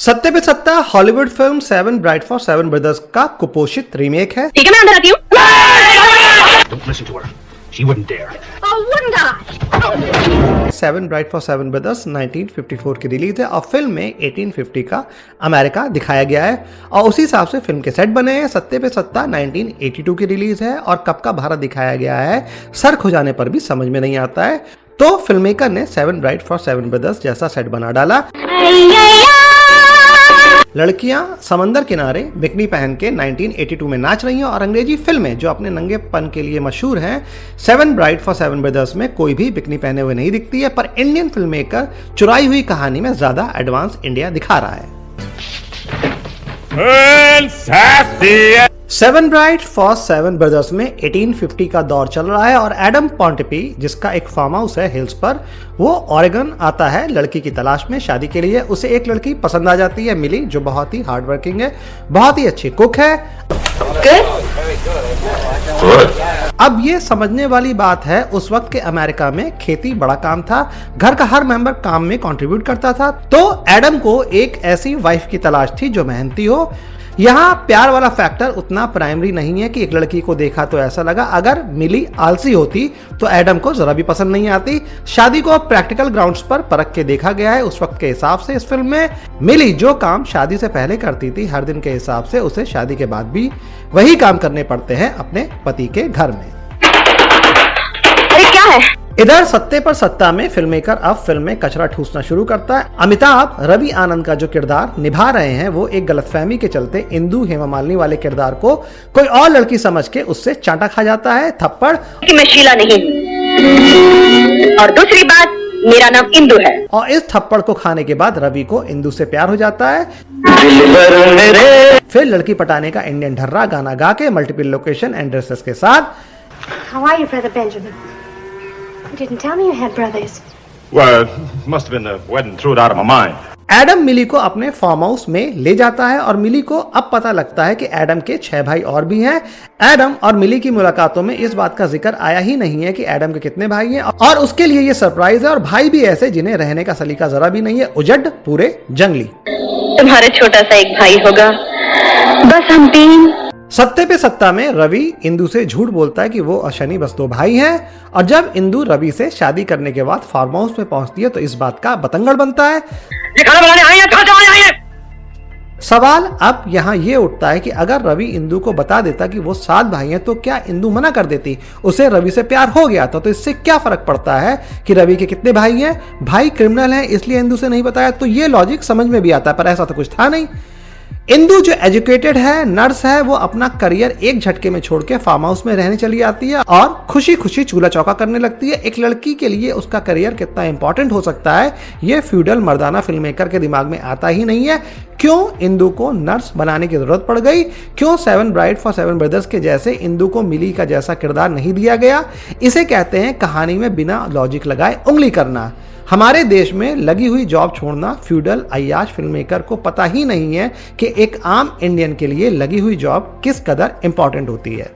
सत्ते पे सत्ता Hollywood film seven bride for seven brothers का कुपोषित रीमेक है। ठीक है, मैं अंदर आती हूँ। Don't listen to her. She wouldn't dare. Oh, wouldn't I? Seven bride for seven brothers 1954 की रिलीज है और फिल्म में 1850 का अमेरिका दिखाया गया है और उसी हिसाब से फिल्म के सेट बने हैं। सत्ते पे सत्ता 1982 की रिलीज है और कब का भारत दिखाया गया है सर खुजाने पर भी समझ में नहीं आता है। तो फिल्म मेकर ने seven bride for seven brothers जैसा सेट बना डाला। लड़कियां समंदर किनारे बिकनी पहन के 1982 में नाच रही हैं और अंग्रेजी फिल्में जो अपने नंगेपन के लिए मशहूर हैं, seven bride for seven brothers में कोई भी बिकनी पहने हुए नहीं दिखती है। पर इंडियन फिल्म मेकर चुराई हुई कहानी में ज्यादा एडवांस इंडिया दिखा रहा है। Seven bride for seven brothers में 1850 का दौर चल रहा है और एडम पॉन्टिपी, जिसका एक फार्म हाउस है हिल्स पर, वो ऑरेगन आता है लड़की की तलाश में शादी के लिए। उसे एक लड़की पसंद आ जाती है, मिली, जो बहुत ही हार्ड वर्किंग है, बहुत ही अच्छी कुक है। अब ये समझने वाली बात है, उस वक्त के अमेरिका में खेती बड़ा काम था, घर का हर मेंबर काम में कंट्रीब्यूट करता था। तो एडम को एक ऐसी वाइफ की तलाश थी जो मेहनती हो। यहाँ प्यार वाला फैक्टर उतना प्राइमरी नहीं है कि एक लड़की को देखा तो ऐसा लगा। अगर मिली आलसी होती तो एडम को जरा भी पसंद नहीं आती। शादी को प्रैक्टिकल ग्राउंड्स पर परख के देखा गया है उस वक्त के हिसाब से। इस फिल्म में मिली जो काम शादी से पहले करती थी, हर दिन के हिसाब से उसे शादी के बाद भी वही काम करने पड़ते हैं अपने पति के घर में। अरे क्या है? इधर सत्ते पर सत्ता में फिल्म मेकर अब फिल्म में कचरा ठूसना शुरू करता है। अमिताभ रवि आनंद का जो किरदार निभा रहे हैं वो एक गलतफहमी के चलते इंदु हेमा मालिनी वाले किरदार को कोई और लड़की समझ के उससे चांटा खा जाता है, थप्पड़। कि मैं शीला नहीं, और दूसरी बात, मेरा नाम इंदु है। और इस थप्पड़ को खाने के बाद रवि को इंदु से प्यार हो जाता है। फिर लड़की पटाने का इंडियन ढर्रा गाना गा के मल्टीपल लोकेशन एंड ड्रेसेस के साथ। How are you, Brother Benjamin? You didn't tell me you had brothers. Well, must have been the wedding threw it out of my mind. Adam Milly को अपने farm house में ले जाता है और मिली को अब पता लगता है कि एडम के 6 भाई और भी हैं। एडम और मिली की मुलाकातों में इस बात का जिक्र आया ही नहीं है कि एडम के कितने भाई हैं और उसके लिए ये सरप्राइज है। और भाई भी ऐसे जिन्हें रहने का सलीका जरा भी नहीं है, उजड़, पूरे जंगली। तुम्हारे छोटा सा एक भाई होगा, बस हम 3। सत्ते पे सत्ता में रवि इंदु से झूठ बोलता है कि वो और शनि बस 2 भाई हैं और जब इंदु रवि से शादी करने के बाद फार्म हाउस में पहुंचती है तो इस बात का बतंगड़ बनता है। ये खाना बनाने आए हैं, कहाँ आए हैं? सवाल अब यहाँ ये उठता है कि अगर रवि इंदु को बता देता कि वो 7 भाई हैं तो क्या इंदु मना कर देती? उसे रवि से प्यार हो गया था तो इससे क्या फर्क पड़ता है कि रवि के कितने भाई हैं? भाई क्रिमिनल हैं इसलिए इंदु से नहीं बताया, तो ये लॉजिक समझ में भी आता है, पर ऐसा तो कुछ था नहीं। इंदु जो एजुकेटेड है, नर्स है, वो अपना करियर एक झटके में छोड़ के फार्म हाउस में रहने चली आती है और खुशी खुशी चूल्हा चौका करने लगती है। एक लड़की के लिए उसका करियर कितना इंपॉर्टेंट हो सकता है ये फ्यूडल मर्दाना फिल्म मेकर के दिमाग में आता ही नहीं है। क्यों इंदु को नर्स बनाने की जरूरत पड़ गई? क्यों seven bride for seven brothers के जैसे इंदु को मिली का जैसा किरदार नहीं दिया गया? इसे कहते हैं कहानी में बिना लॉजिक लगाए उंगली करना। हमारे देश में लगी हुई जॉब छोड़ना फ्यूडल अय्याश फिल्म मेकर को पता ही नहीं है कि एक आम इंडियन के लिए लगी हुई जॉब किस कदर इंपॉर्टेंट होती है।